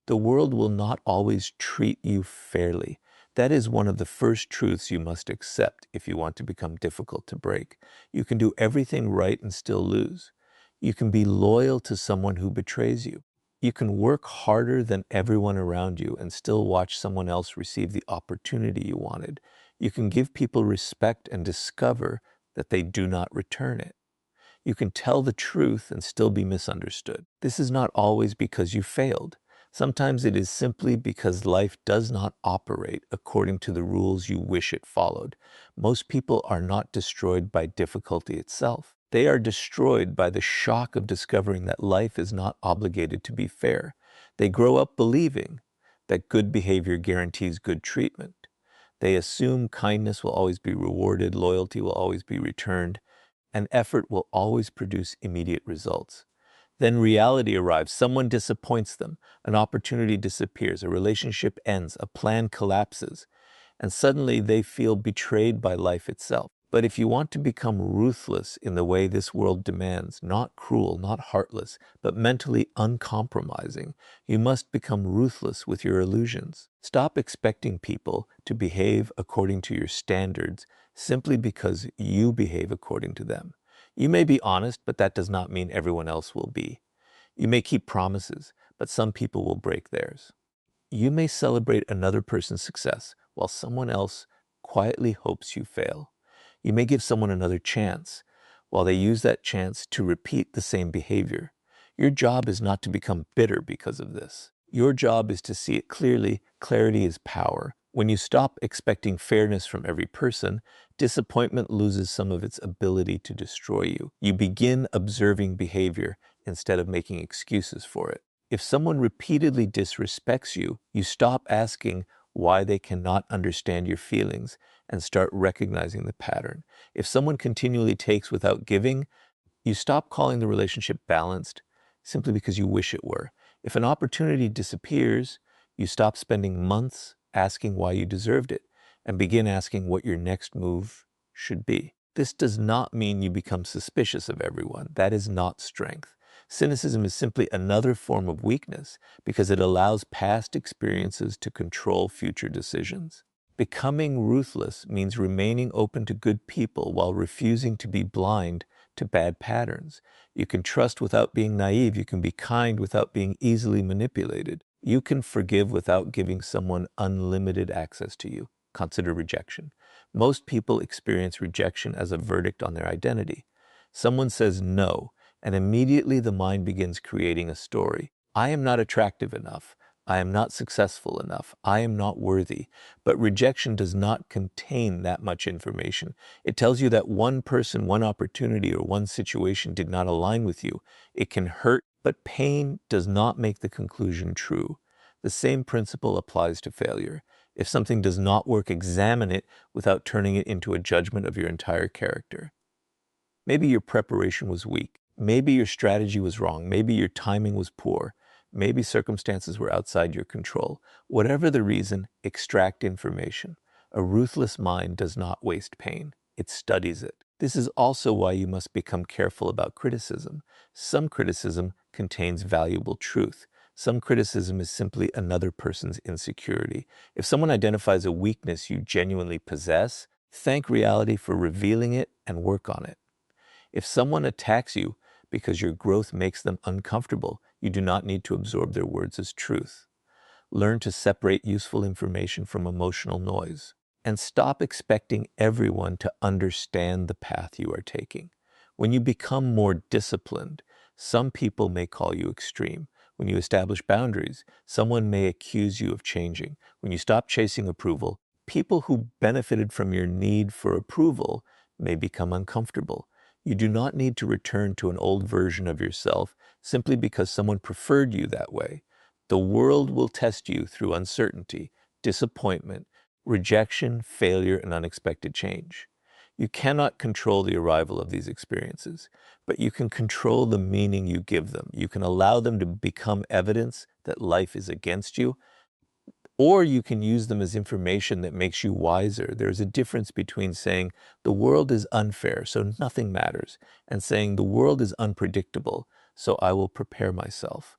The world will not always treat you fairly. That is one of the first truths you must accept if you want to become difficult to break. You can do everything right and still lose. You can be loyal to someone who betrays you. You can work harder than everyone around you and still watch someone else receive the opportunity you wanted. You can give people respect and discover that they do not return it. You can tell the truth and still be misunderstood. This is not always because you failed. Sometimes it is simply because life does not operate according to the rules you wish it followed. Most people are not destroyed by difficulty itself. They are destroyed by the shock of discovering that life is not obligated to be fair. They grow up believing that good behavior guarantees good treatment. They assume kindness will always be rewarded, loyalty will always be returned, and effort will always produce immediate results. Then reality arrives, someone disappoints them, an opportunity disappears, a relationship ends, a plan collapses, and suddenly they feel betrayed by life itself. But if you want to become ruthless in the way this world demands, not cruel, not heartless, but mentally uncompromising, you must become ruthless with your illusions. Stop expecting people to behave according to your standards simply because you behave according to them. You may be honest, but that does not mean everyone else will be. You may keep promises, but some people will break theirs. You may celebrate another person's success while someone else quietly hopes you fail. You may give someone another chance while they use that chance to repeat the same behavior. Your job is not to become bitter because of this. Your job is to see it clearly. Clarity is power. When you stop expecting fairness from every person, disappointment loses some of its ability to destroy you. You begin observing behavior instead of making excuses for it. If someone repeatedly disrespects you, you stop asking why they cannot understand your feelings and start recognizing the pattern. If someone continually takes without giving, you stop calling the relationship balanced simply because you wish it were. If an opportunity disappears, you stop spending months asking why you deserved it and begin asking what your next move should be. This does not mean you become suspicious of everyone. That is not strength. Cynicism is simply another form of weakness because it allows past experiences to control future decisions. Becoming ruthless means remaining open to good people while refusing to be blind to bad patterns. You can trust without being naive. You can be kind without being easily manipulated. You can forgive without giving someone unlimited access to you. Consider rejection. Most people experience rejection as a verdict on their identity. Someone says no, and immediately the mind begins creating a story. I am not attractive enough. I am not successful enough. I am not worthy. But rejection does not contain that much information. It tells you that one person, one opportunity, or one situation did not align with you. It can hurt, but pain does not make the conclusion true. The same principle applies to failure. If something does not work, examine it without turning it into a judgment of your entire character. Maybe your preparation was weak. Maybe your strategy was wrong. Maybe your timing was poor. Maybe circumstances were outside your control. Whatever the reason, extract information. A ruthless mind does not waste pain. It studies it. This is also why you must become careful about criticism. Some criticism contains valuable truth. Some criticism is simply another person's insecurity. If someone identifies a weakness you genuinely possess, thank reality for revealing it and work on it. If someone attacks you because your growth makes them uncomfortable, you do not need to absorb their words as truth. Learn to separate useful information from emotional noise. And stop expecting everyone to understand the path you are taking. When you become more disciplined, some people may call you extreme. When you establish boundaries, someone may accuse you of changing. When you stop chasing approval, people who benefited from your need for approval may become uncomfortable. You do not need to return to an old version of yourself simply because someone preferred you that way. The world will test you through uncertainty, disappointment, rejection, failure, and unexpected change. You cannot control the arrival of these experiences, but you can control the meaning you give them. You can allow them to become evidence that life is against you, or you can use them as information that makes you wiser. There's a difference between saying the world is unfair, so nothing matters, and saying the world is unpredictable, so I will prepare myself.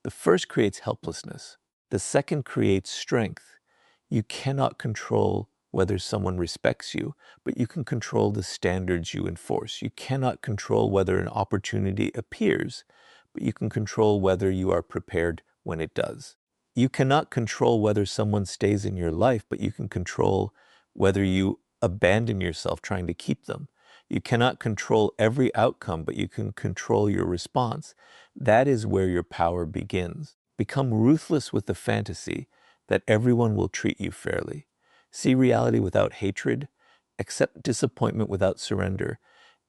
The first creates helplessness. The second creates strength. You cannot control whether someone respects you, but you can control the standards you enforce. You cannot control whether an opportunity appears, but you can control whether you are prepared when it does. You cannot control whether someone stays in your life, but you can control whether you abandon yourself trying to keep them. You cannot control every outcome, but you can control your response. That is where your power begins. Become ruthless with the fantasy that everyone will treat you fairly. See reality without hatred, accept disappointment without surrender,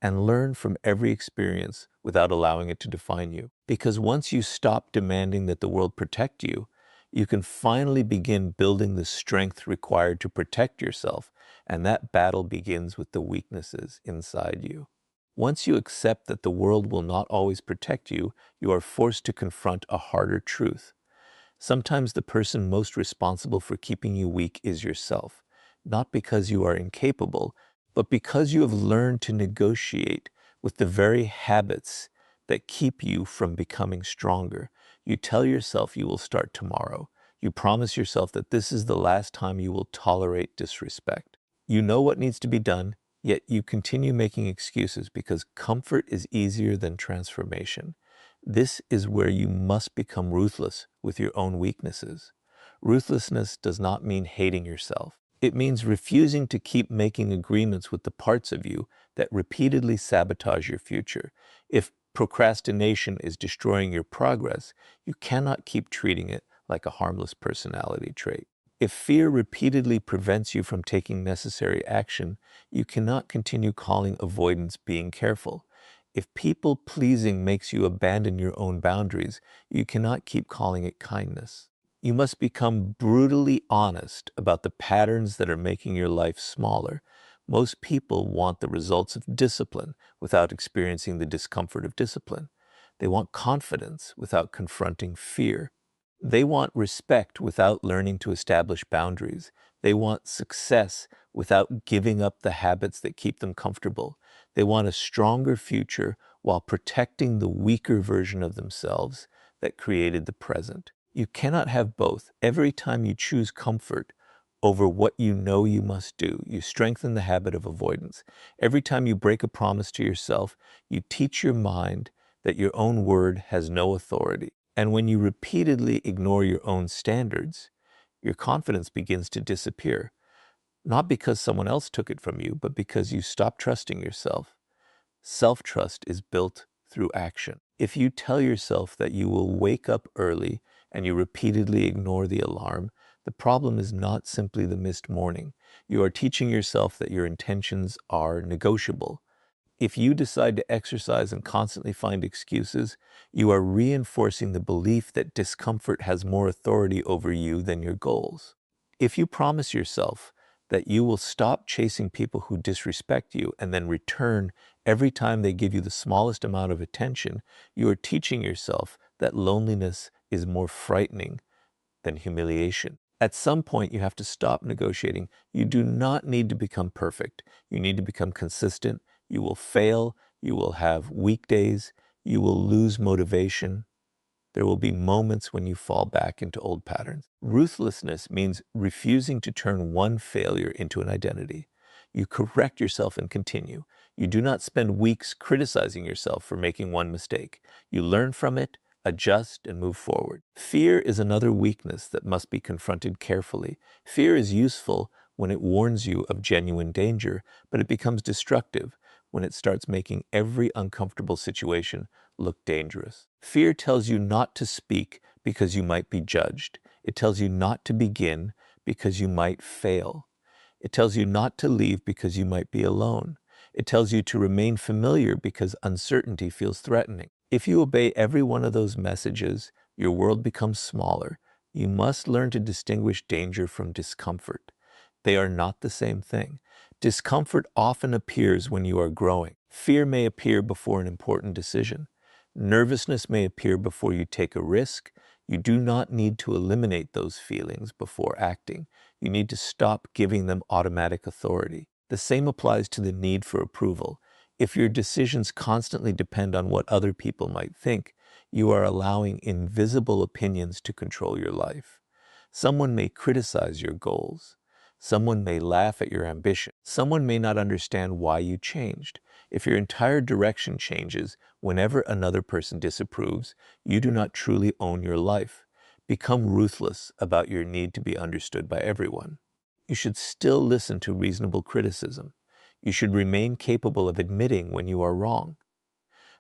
and learn from every experience without allowing it to define you. Because once you stop demanding that the world protect you, you can finally begin building the strength required to protect yourself, and that battle begins with the weaknesses inside you. Once you accept that the world will not always protect you, you are forced to confront a harder truth. Sometimes the person most responsible for keeping you weak is yourself, not because you are incapable, but because you have learned to negotiate with the very habits that keep you from becoming stronger. You tell yourself you will start tomorrow. You promise yourself that this is the last time you will tolerate disrespect. You know what needs to be done, yet you continue making excuses because comfort is easier than transformation. This is where you must become ruthless with your own weaknesses. Ruthlessness does not mean hating yourself. It means refusing to keep making agreements with the parts of you that repeatedly sabotage your future. If procrastination is destroying your progress, you cannot keep treating it like a harmless personality trait. If fear repeatedly prevents you from taking necessary action, you cannot continue calling avoidance being careful. If people-pleasing makes you abandon your own boundaries, you cannot keep calling it kindness. You must become brutally honest about the patterns that are making your life smaller. Most people want the results of discipline without experiencing the discomfort of discipline. They want confidence without confronting fear. They want respect without learning to establish boundaries. They want success without giving up the habits that keep them comfortable. They want a stronger future while protecting the weaker version of themselves that created the present. You cannot have both. Every time you choose comfort over what you know you must do, you strengthen the habit of avoidance. Every time you break a promise to yourself, you teach your mind that your own word has no authority. And when you repeatedly ignore your own standards, your confidence begins to disappear. Not because someone else took it from you, but because you stop trusting yourself. Self-trust is built through action. If you tell yourself that you will wake up early and you repeatedly ignore the alarm, the problem is not simply the missed morning. You are teaching yourself that your intentions are negotiable. If you decide to exercise and constantly find excuses, you are reinforcing the belief that discomfort has more authority over you than your goals. If you promise yourself that you will stop chasing people who disrespect you and then return every time they give you the smallest amount of attention, you are teaching yourself that loneliness is more frightening than humiliation. At some point, you have to stop negotiating. You do not need to become perfect. You need to become consistent. You will fail. You will have weak days. You will lose motivation. There will be moments when you fall back into old patterns. Ruthlessness means refusing to turn one failure into an identity. You correct yourself and continue. You do not spend weeks criticizing yourself for making one mistake. You learn from it, adjust, and move forward. Fear is another weakness that must be confronted carefully. Fear is useful when it warns you of genuine danger, but it becomes destructive when it starts making every uncomfortable situation look dangerous. Fear tells you not to speak because you might be judged. It tells you not to begin because you might fail. It tells you not to leave because you might be alone. It tells you to remain familiar because uncertainty feels threatening. If you obey every one of those messages, your world becomes smaller. You must learn to distinguish danger from discomfort. They are not the same thing. Discomfort often appears when you are growing. Fear may appear before an important decision. Nervousness may appear before you take a risk. You do not need to eliminate those feelings before acting. You need to stop giving them automatic authority. The same applies to the need for approval. If your decisions constantly depend on what other people might think, You are allowing invisible opinions to control your life. Someone may criticize your goals. Someone may laugh at your ambition. Someone may not understand why you changed. If your entire direction changes whenever another person disapproves, you do not truly own your life. Become ruthless about your need to be understood by everyone. You should still listen to reasonable criticism. You should remain capable of admitting when you are wrong.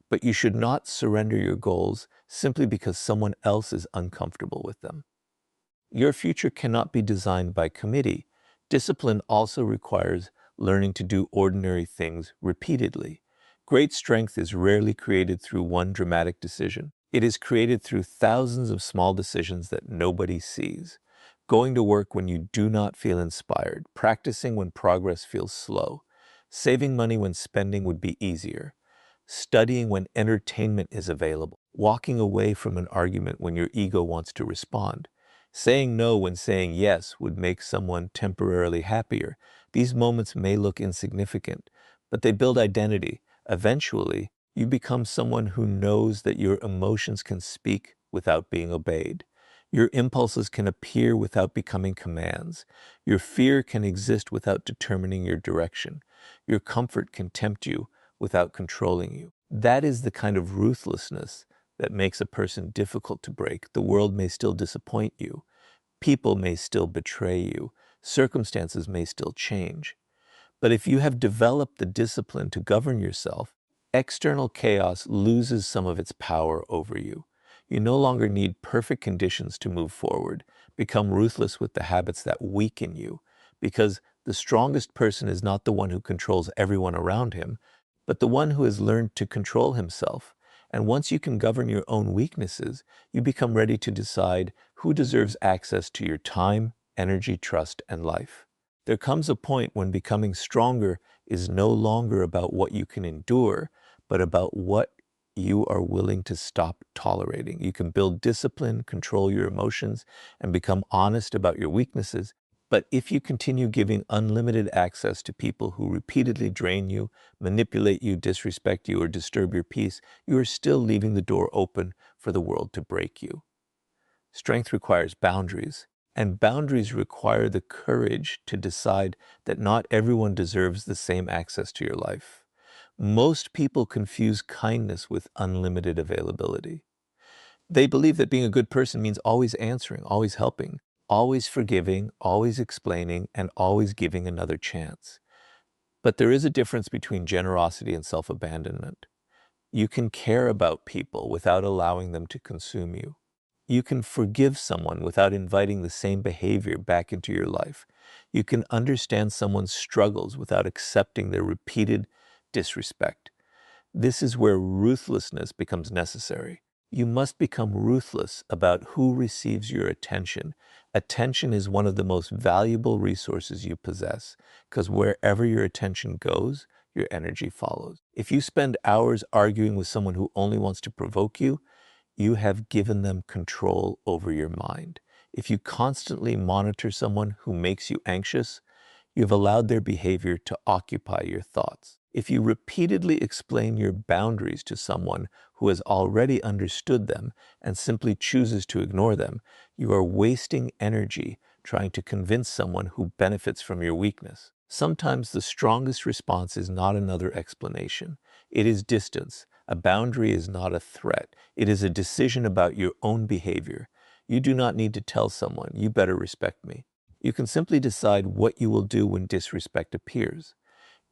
But you should not surrender your goals simply because someone else is uncomfortable with them. Your future cannot be designed by committee. Discipline also requires learning to do ordinary things repeatedly. Great strength is rarely created through one dramatic decision. It is created through thousands of small decisions that nobody sees. Going to work when you do not feel inspired, practicing when progress feels slow, saving money when spending would be easier, studying when entertainment is available, walking away from an argument when your ego wants to respond, saying no when saying yes would make someone temporarily happier. These moments may look insignificant, but they build identity. Eventually, you become someone who knows that your emotions can speak without being obeyed. Your impulses can appear without becoming commands. Your fear can exist without determining your direction. Your comfort can tempt you without controlling you. That is the kind of ruthlessness that makes a person difficult to break. The world may still disappoint you. People may still betray you. Circumstances may still change. But if you have developed the discipline to govern yourself, external chaos loses some of its power over you. You no longer need perfect conditions to move forward. Become ruthless with the habits that weaken you, because the strongest person is not the one who controls everyone around him, but the one who has learned to control himself. And once you can govern your own weaknesses, you become ready to decide who deserves access to your time, energy, trust, and life. There comes a point when becoming stronger is no longer about what you can endure, but about what you are willing to stop tolerating. You can build discipline, control your emotions, and become honest about your weaknesses. But if you continue giving unlimited access to people who repeatedly drain you, manipulate you, disrespect you, or disturb your peace, you are still leaving the door open for the world to break you. Strength requires boundaries, and boundaries require the courage to decide that not everyone deserves the same access to your life. Most people confuse kindness with unlimited availability. They believe that being a good person means always answering, always helping, always forgiving, always explaining, and always giving another chance. But there is a difference between generosity and self-abandonment. You can care about people without allowing them to consume you. You can forgive someone without inviting the same behavior back into your life. You can understand someone's struggles without accepting their repeated disrespect. This is where ruthlessness becomes necessary. You must become ruthless about who receives your attention. Attention is one of the most valuable resources you possess, because wherever your attention goes, your energy follows. If you spend hours arguing with someone who only wants to provoke you, you have given them control over your mind. If you constantly monitor someone who makes you anxious, you've allowed their behavior to occupy your thoughts. If you repeatedly explain your boundaries to someone who has already understood them and simply chooses to ignore them, you are wasting energy trying to convince someone who benefits from your weakness. Sometimes the strongest response is not another explanation. It is distance. A boundary is not a threat. It is a decision about your own behavior. You do not need to tell someone, "You better respect me." You can simply decide what you will do when disrespect appears.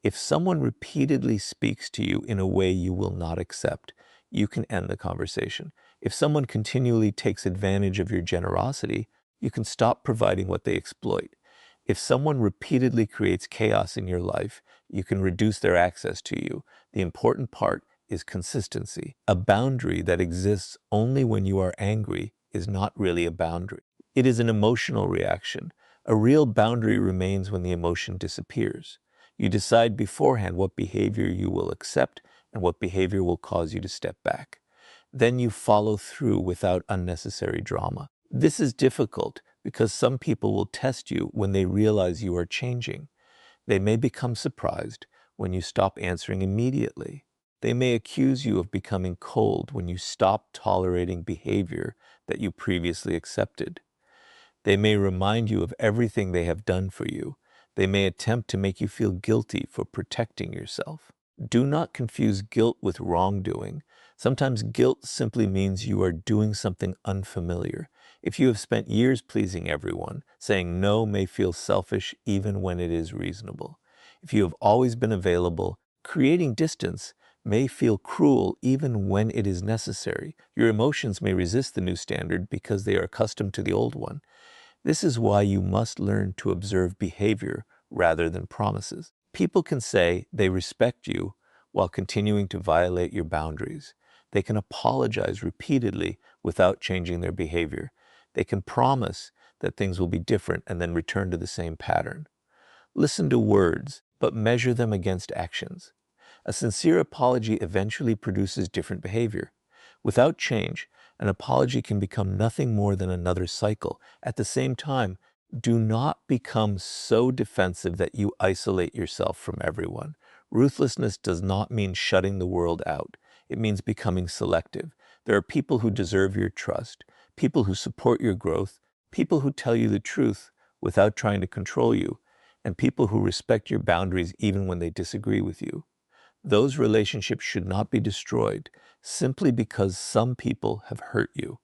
If someone repeatedly speaks to you in a way you will not accept, you can end the conversation. If someone continually takes advantage of your generosity, you can stop providing what they exploit. If someone repeatedly creates chaos in your life, you can reduce their access to you. The important part is consistency. A boundary that exists only when you are angry is not really a boundary. It is an emotional reaction. A real boundary remains when the emotion disappears. You decide beforehand what behavior you will accept and what behavior will cause you to step back. Then you follow through without unnecessary drama. This is difficult because some people will test you when they realize you are changing. They may become surprised when you stop answering immediately. They may accuse you of becoming cold when you stop tolerating behavior that you previously accepted. They may remind you of everything they have done for you. They may attempt to make you feel guilty for protecting yourself. Do not confuse guilt with wrongdoing. Sometimes guilt simply means you are doing something unfamiliar. If you have spent years pleasing everyone, saying no may feel selfish even when it is reasonable. If you have always been available, creating distance may feel cruel even when it is necessary. Your emotions may resist the new standard because they are accustomed to the old one. This is why you must learn to observe behavior rather than promises. People can say they respect you while continuing to violate your boundaries. They can apologize repeatedly without changing their behavior. They can promise that things will be different and then return to the same pattern. Listen to words, but measure them against actions. A sincere apology eventually produces different behavior. Without change, an apology can become nothing more than another cycle. At the same time, do not become so defensive that you isolate yourself from everyone. Ruthlessness does not mean shutting the world out. It means becoming selective. There are people who deserve your trust, people who support your growth, people who tell you the truth without trying to control you, and people who respect your boundaries even when they disagree with you. Those relationships should not be destroyed simply because some people have hurt you.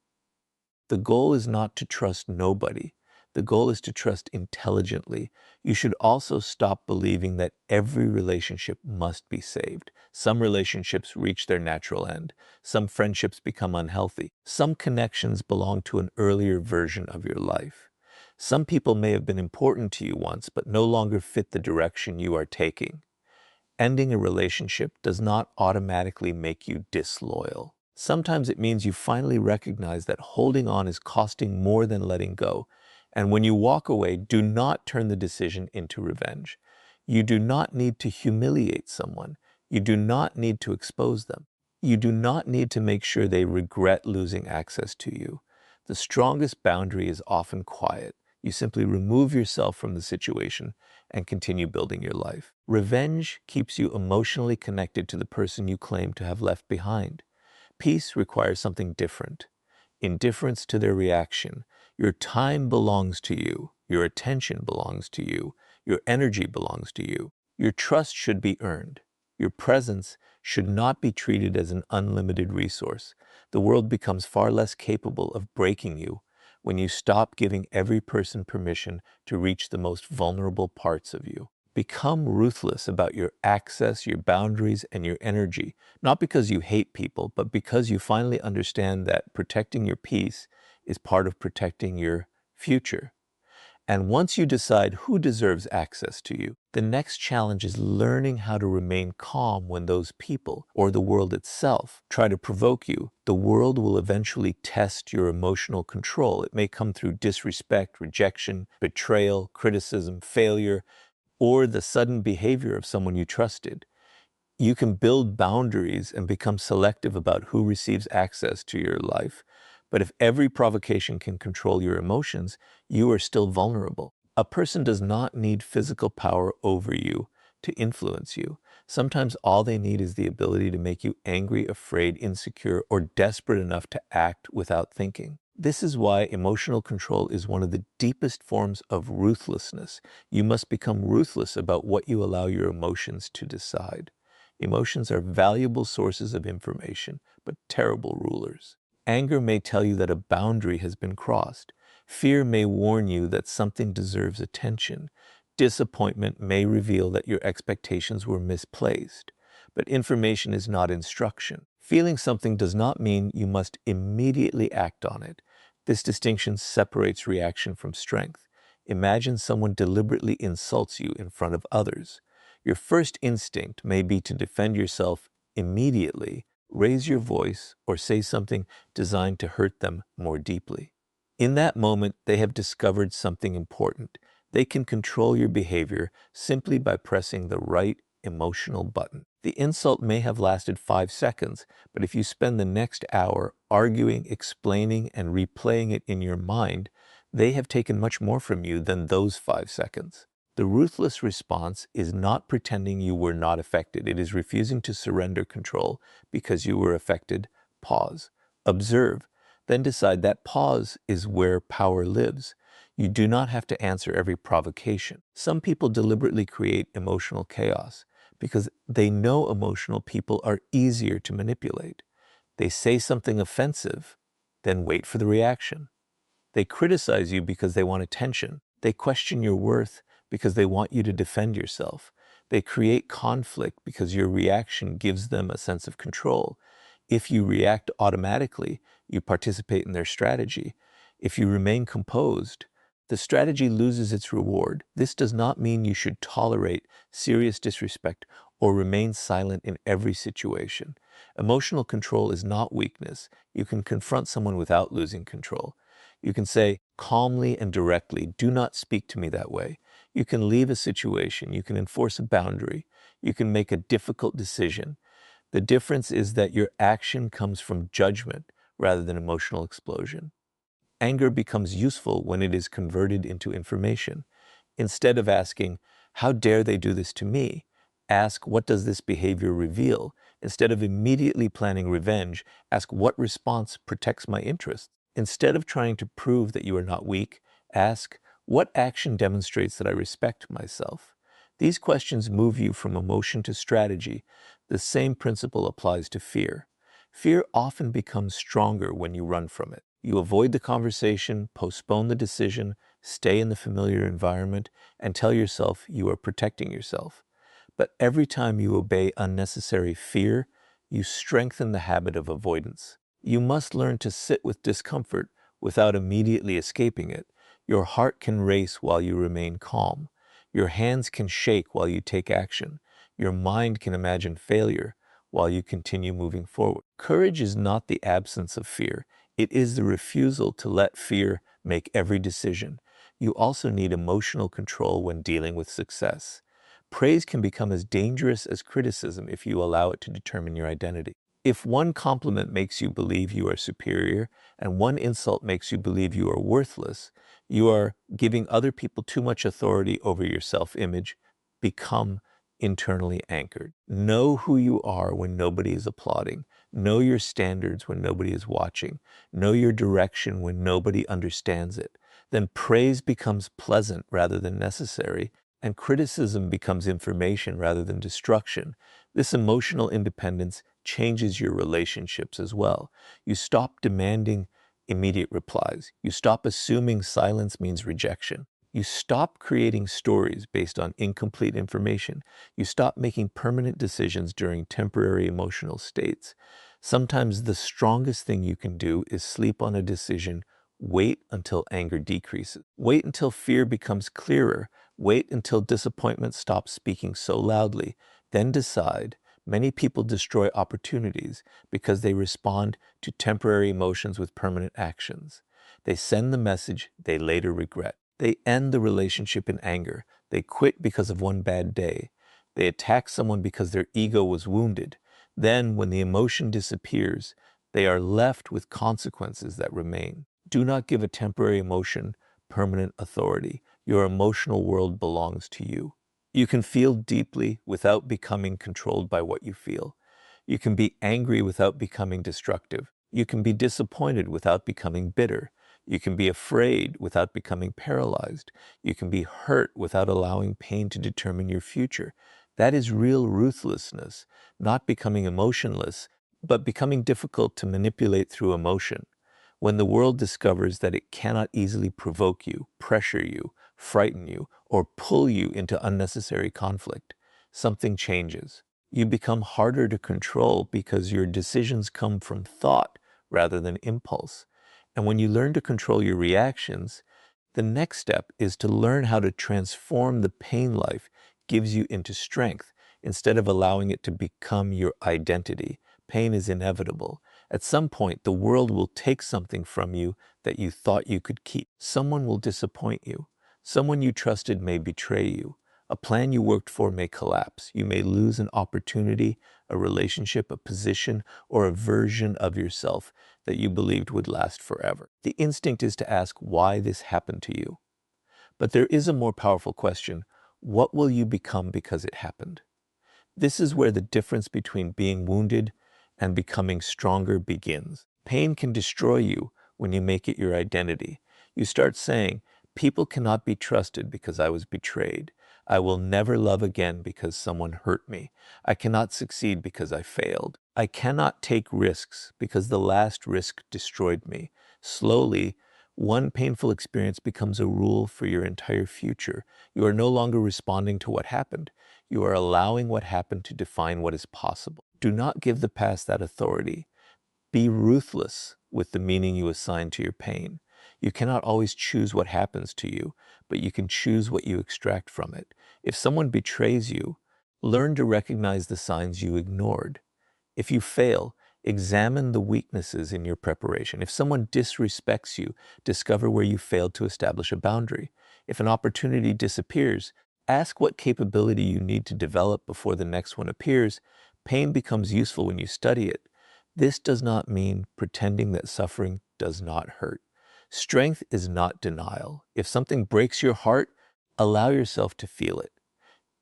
The goal is not to trust nobody. The goal is to trust intelligently. You should also stop believing that every relationship must be saved. Some relationships reach their natural end. Some friendships become unhealthy. Some connections belong to an earlier version of your life. Some people may have been important to you once, but no longer fit the direction you are taking. Ending a relationship does not automatically make you disloyal. Sometimes it means you finally recognize that holding on is costing more than letting go. And when you walk away, do not turn the decision into revenge. You do not need to humiliate someone. You do not need to expose them. You do not need to make sure they regret losing access to you. The strongest boundary is often quiet. You simply remove yourself from the situation and continue building your life. Revenge keeps you emotionally connected to the person you claim to have left behind. Peace requires something different. Indifference to their reaction. Your time belongs to you. Your attention belongs to you. Your energy belongs to you. Your trust should be earned. Your presence should not be treated as an unlimited resource. The world becomes far less capable of breaking you when you stop giving every person permission to reach the most vulnerable parts of you. Become ruthless about your access, your boundaries, and your energy, not because you hate people, but because you finally understand that protecting your peace is part of protecting your future. And once you decide who deserves access to you, the next challenge is learning how to remain calm when those people, or the world itself, try to provoke you. The world will eventually test your emotional control. It may come through disrespect, rejection, betrayal, criticism, failure, or the sudden behavior of someone you trusted. You can build boundaries and become selective about who receives access to your life. But if every provocation can control your emotions, you are still vulnerable. A person does not need physical power over you to influence you. Sometimes all they need is the ability to make you angry, afraid, insecure, or desperate enough to act without thinking. This is why emotional control is one of the deepest forms of ruthlessness. You must become ruthless about what you allow your emotions to decide. Emotions are valuable sources of information, but terrible rulers. Anger may tell you that a boundary has been crossed. Fear may warn you that something deserves attention. Disappointment may reveal that your expectations were misplaced. But information is not instruction. Feeling something does not mean you must immediately act on it. This distinction separates reaction from strength. Imagine someone deliberately insults you in front of others. Your first instinct may be to defend yourself immediately, raise your voice, or say something designed to hurt them more deeply. In that moment, they have discovered something important. They can control your behavior simply by pressing the right emotional button. The insult may have lasted 5 seconds, but if you spend the next hour arguing, explaining, and replaying it in your mind, they have taken much more from you than those 5 seconds. The ruthless response is not pretending you were not affected. It is refusing to surrender control because you were affected. Pause. Observe. Then decide that pause is where power lives. You do not have to answer every provocation. Some people deliberately create emotional chaos because they know emotional people are easier to manipulate. They say something offensive, then wait for the reaction. They criticize you because they want attention. They question your worth because they want you to defend yourself. They create conflict because your reaction gives them a sense of control. If you react automatically, you participate in their strategy. If you remain composed, the strategy loses its reward. This does not mean you should tolerate serious disrespect or remain silent in every situation. Emotional control is not weakness. You can confront someone without losing control. You can say calmly and directly, do not speak to me that way. You can leave a situation. You can enforce a boundary. You can make a difficult decision. The difference is that your action comes from judgment rather than emotional explosion. Anger becomes useful when it is converted into information. Instead of asking, how dare they do this to me? Ask, what does this behavior reveal? Instead of immediately planning revenge, ask what response protects my interests. Instead of trying to prove that you are not weak, ask, what action demonstrates that I respect myself? These questions move you from emotion to strategy. The same principle applies to fear. Fear often becomes stronger when you run from it. You avoid the conversation, postpone the decision, stay in the familiar environment, and tell yourself you are protecting yourself. But every time you obey unnecessary fear, you strengthen the habit of avoidance. You must learn to sit with discomfort without immediately escaping it. Your heart can race while you remain calm. Your hands can shake while you take action. Your mind can imagine failure while you continue moving forward. Courage is not the absence of fear. It is the refusal to let fear make every decision. You also need emotional control when dealing with success. Praise can become as dangerous as criticism if you allow it to determine your identity. If one compliment makes you believe you are superior and one insult makes you believe you are worthless, you are giving other people too much authority over your self-image. Become internally anchored. Know who you are when nobody is applauding. Know your standards when nobody is watching. Know your direction when nobody understands it. Then praise becomes pleasant rather than necessary, and criticism becomes information rather than destruction. This emotional independence changes your relationships as well. You stop demanding immediate replies. You stop assuming silence means rejection. You stop creating stories based on incomplete information. You stop making permanent decisions during temporary emotional states. Sometimes the strongest thing you can do is sleep on a decision. Wait until anger decreases. Wait until fear becomes clearer. Wait until disappointment stops speaking so loudly. Then decide. Many people destroy opportunities because they respond to temporary emotions with permanent actions. They send the message they later regret. They end the relationship in anger. They quit because of one bad day. They attack someone because their ego was wounded. Then, when the emotion disappears, they are left with consequences that remain. Do not give a temporary emotion permanent authority. Your emotional world belongs to you. You can feel deeply without becoming controlled by what you feel. You can be angry without becoming destructive. You can be disappointed without becoming bitter. You can be afraid without becoming paralyzed. You can be hurt without allowing pain to determine your future. That is real ruthlessness, not becoming emotionless, but becoming difficult to manipulate through emotion. When the world discovers that it cannot easily provoke you, pressure you, frighten you, or pull you into unnecessary conflict, something changes. You become harder to control because your decisions come from thought rather than impulse. And when you learn to control your reactions, the next step is to learn how to transform the pain life gives you into strength instead of allowing it to become your identity. Pain is inevitable. At some point, the world will take something from you that you thought you could keep. Someone will disappoint you. Someone you trusted may betray you. A plan you worked for may collapse. You may lose an opportunity, a relationship, a position, or a version of yourself that you believed would last forever. The instinct is to ask why this happened to you. But there is a more powerful question. What will you become because it happened? This is where the difference between being wounded and becoming stronger begins. Pain can destroy you when you make it your identity. You start saying, people cannot be trusted because I was betrayed. I will never love again because someone hurt me. I cannot succeed because I failed. I cannot take risks because the last risk destroyed me. Slowly, one painful experience becomes a rule for your entire future. You are no longer responding to what happened. You are allowing what happened to define what is possible. Do not give the past that authority. Be ruthless with the meaning you assign to your pain. You cannot always choose what happens to you, but you can choose what you extract from it. If someone betrays you, learn to recognize the signs you ignored. If you fail, examine the weaknesses in your preparation. If someone disrespects you, discover where you failed to establish a boundary. If an opportunity disappears, ask what capability you need to develop before the next one appears. Pain becomes useful when you study it. This does not mean pretending that suffering does not hurt. Strength is not denial. If something breaks your heart, allow yourself to feel it.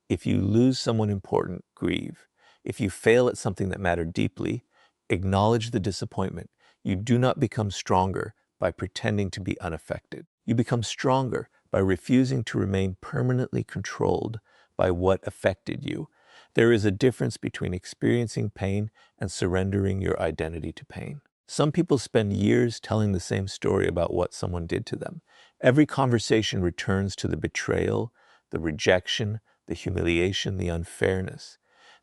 If you lose someone important, grieve. If you fail at something that mattered deeply, acknowledge the disappointment. You do not become stronger by pretending to be unaffected. You become stronger by refusing to remain permanently controlled by what affected you. There is a difference between experiencing pain and surrendering your identity to pain. Some people spend years telling the same story about what someone did to them. Every conversation returns to the betrayal, the rejection, the humiliation, the unfairness.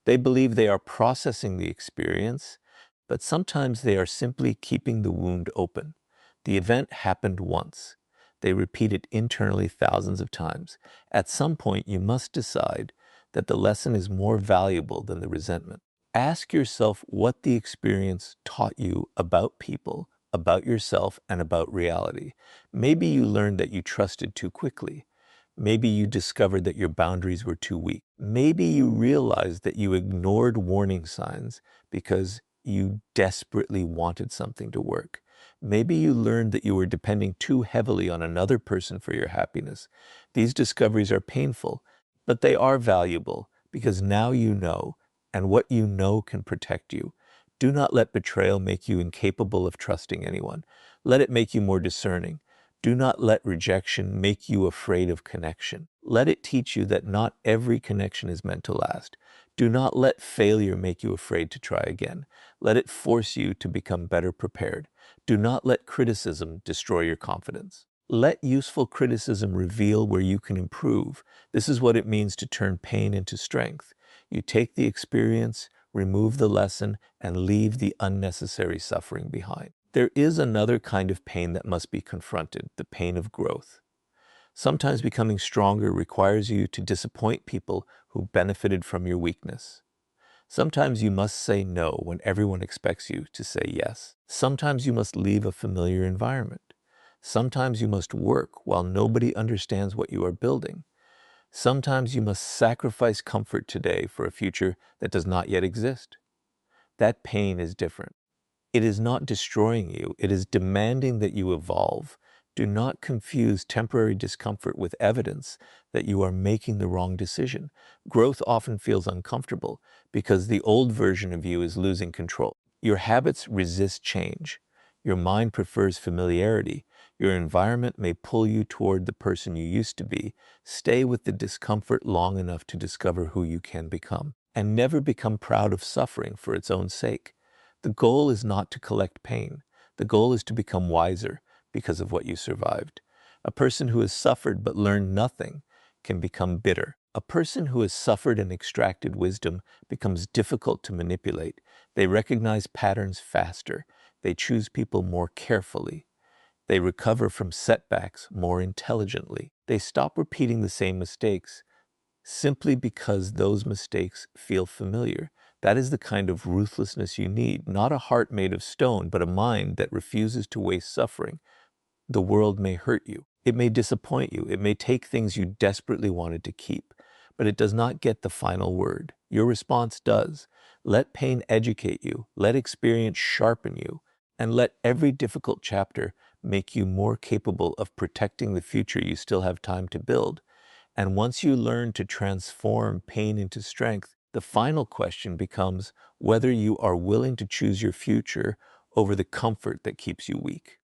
They believe they are processing the experience, but sometimes they are simply keeping the wound open. The event happened once. They repeat it internally thousands of times. At some point, you must decide that the lesson is more valuable than the resentment. Ask yourself what the experience taught you about people, about yourself, and about reality. Maybe you learned that you trusted too quickly. Maybe you discovered that your boundaries were too weak. Maybe you realized that you ignored warning signs because you desperately wanted something to work. Maybe you learned that you were depending too heavily on another person for your happiness. These discoveries are painful, but they are valuable because now you know, and what you know can protect you. Do not let betrayal make you incapable of trusting anyone. Let it make you more discerning. Do not let rejection make you afraid of connection. Let it teach you that not every connection is meant to last. Do not let failure make you afraid to try again. Let it force you to become better prepared. Do not let criticism destroy your confidence. Let useful criticism reveal where you can improve. This is what it means to turn pain into strength. You take the experience, remove the lesson, and leave the unnecessary suffering behind. There is another kind of pain that must be confronted, the pain of growth. Sometimes becoming stronger requires you to disappoint people who benefited from your weakness. Sometimes you must say no when everyone expects you to say yes. Sometimes you must leave a familiar environment. Sometimes you must work while nobody understands what you are building. Sometimes you must sacrifice comfort today for a future that does not yet exist. That pain is different. It is not destroying you, it is demanding that you evolve. Do not confuse temporary discomfort with evidence that you are making the wrong decision. Growth often feels uncomfortable because the old version of you is losing control. Your habits resist change. Your mind prefers familiarity. Your environment may pull you toward the person you used to be. Stay with the discomfort long enough to discover who you can become. And never become proud of suffering for its own sake. The goal is not to collect pain. The goal is to become wiser because of what you survived. A person who has suffered but learned nothing can become bitter. A person who has suffered and extracted wisdom becomes difficult to manipulate. They recognize patterns faster. They choose people more carefully. They recover from setbacks more intelligently. They stop repeating the same mistakes simply because those mistakes feel familiar. That is the kind of ruthlessness you need, not a heart made of stone, but a mind that refuses to waste suffering. The world may hurt you. It may disappoint you. It may take things you desperately wanted to keep, but it does not get the final word. Your response does. Let pain educate you. Let experience sharpen you. And let every difficult chapter make you more capable of protecting the future you still have time to build. And once you learn to transform pain into strength, the final question becomes whether you are willing to choose your future over the comfort that keeps you weak.